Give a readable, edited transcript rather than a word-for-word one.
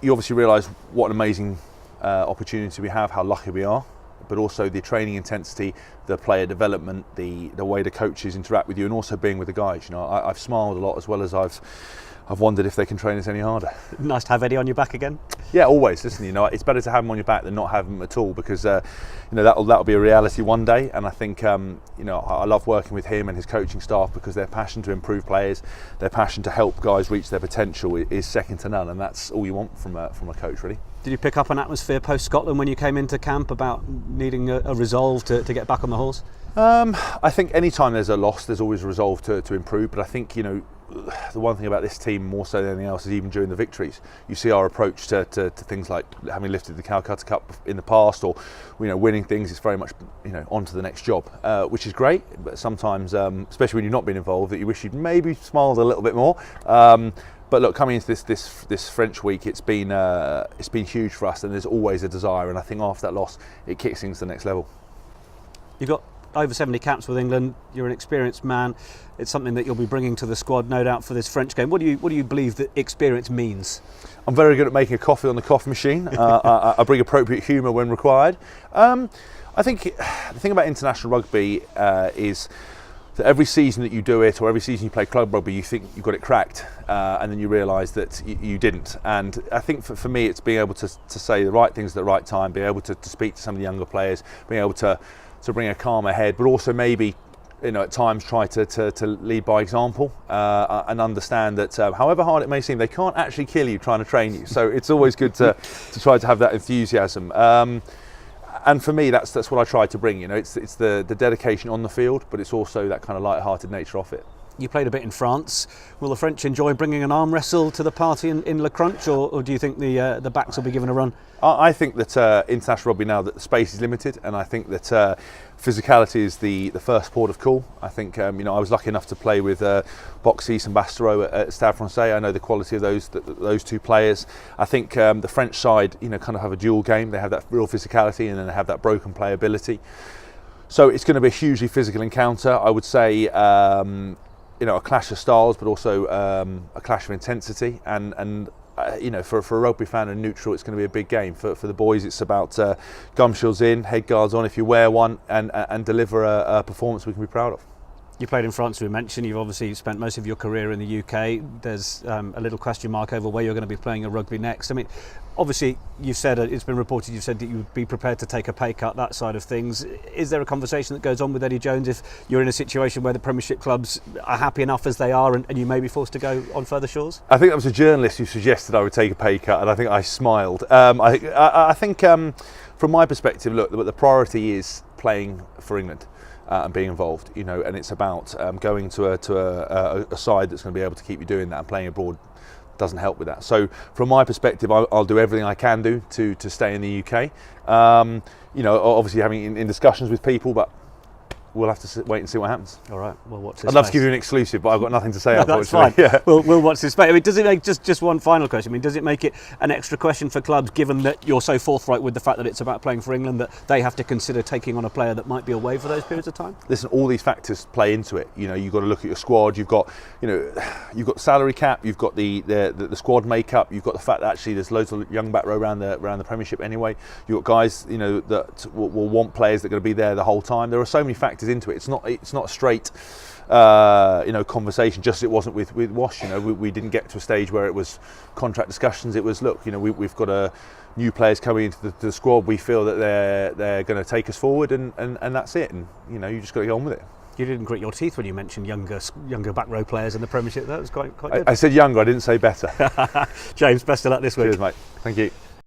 you obviously realise what an amazing opportunity we have, how lucky we are, but also the training intensity, the player development, the way the coaches interact with you, and also being with the guys. You know, I've smiled a lot, as well as I've wondered if they can train us any harder. Nice to have Eddie on your back again. Yeah, always. Listen, you know, it's better to have him on your back than not have him at all, because you know, that'll be a reality one day. And I think you know, I love working with him and his coaching staff, because their passion to improve players, their passion to help guys reach their potential is second to none, and that's all you want from a coach, really. Did you pick up an atmosphere post Scotland when you came into camp about needing a resolve to get back on the horse? I think any time there's a loss, there's always a resolve to improve. But I think, you know, the one thing about this team more so than anything else is, even during the victories, you see our approach to things like having lifted the Calcutta Cup in the past, or, you know, winning things. It's very much, you know, on to the next job, which is great. But sometimes, especially when you've not been involved, that you wish you'd maybe smiled a little bit more. But look, coming into this French week, it's been huge for us, and there's always a desire. And I think after that loss, it kicks things to the next level. You've got over 70 caps with England. You're an experienced man. It's something that you'll be bringing to the squad, no doubt, for this French game. What do you believe that experience means? I'm very good at making a coffee on the coffee machine. I bring appropriate humour when required. I think the thing about international rugby is that every season that you do it, or every season you play club rugby, you think you've got it cracked, and then you realise that you didn't. And I think for me, it's being able to say the right things at the right time, being able to speak to some of the younger players, being able to bring a calmer head, but also maybe, you know, at times try to lead by example, and understand that however hard it may seem, they can't actually kill you trying to train you. So it's always good to try to have that enthusiasm. And for me, that's what I try to bring. You know, it's the dedication on the field, but it's also that kind of light-hearted nature of it. You played a bit in France. Will the French enjoy bringing an arm wrestle to the party in Le Crunch, or do you think the backs will be given a run? I think that international rugby now, that the space is limited, and I think that physicality is the first port of call. I think you know, I was lucky enough to play with Boxis and Bastereau at Stade Francais. I know the quality of those two players. I think the French side, you know, kind of have a dual game. They have that real physicality, and then they have that broken playability. So it's going to be a hugely physical encounter. I would say, you know, a clash of styles, but also a clash of intensity. And you know, for a rugby fan and neutral, it's going to be a big game. For the boys, it's about gum shields in, head guards on if you wear one, and deliver a performance we can be proud of. You played in France, we mentioned. You've obviously spent most of your career in the UK. There's a little question mark over where you're going to be playing your rugby next. I mean, obviously, you've said, it's been reported, you've said that you would be prepared to take a pay cut, that side of things. Is there a conversation that goes on with Eddie Jones if you're in a situation where the Premiership clubs are happy enough as they are, and you may be forced to go on further shores? I think that was a journalist who suggested I would take a pay cut, and I think I smiled. I think from my perspective, look, the priority is playing for England. And being involved, you know, and it's about going to a side that's going to be able to keep you doing that, and playing abroad doesn't help with that. So from my perspective, I'll do everything I can do to stay in the UK. You know, obviously having in discussions with people, but we'll have to wait and see what happens. All right, we'll watch this. I'd love to give you an exclusive, but I've got nothing to say. No, unfortunately. That's fine. Yeah. We'll watch this space. I mean, does it make just one final question? I mean, does it make it an extra question for clubs, given that you're so forthright with the fact that it's about playing for England, that they have to consider taking on a player that might be away for those periods of time? Listen, all these factors play into it. You know, you've got to look at your squad. You've got, you know, you've got the salary cap. You've got the squad makeup. You've got the fact that actually there's loads of young back row around the Premiership anyway. You've got guys, you know, that will want players that are going to be there the whole time. There are so many factors into it. It's not a straight you know, conversation, just as it wasn't with Wash. You know, we didn't get to a stage where it was contract discussions. It was, look, you know, we've got new players coming into the squad. We feel that they're going to take us forward, and that's it. And you know, you just got to get on with it. You didn't grit your teeth when you mentioned younger back row players in the Premiership. That was quite good. I said younger, I didn't say better. James, best of luck this week. Cheers, mate. Thank you.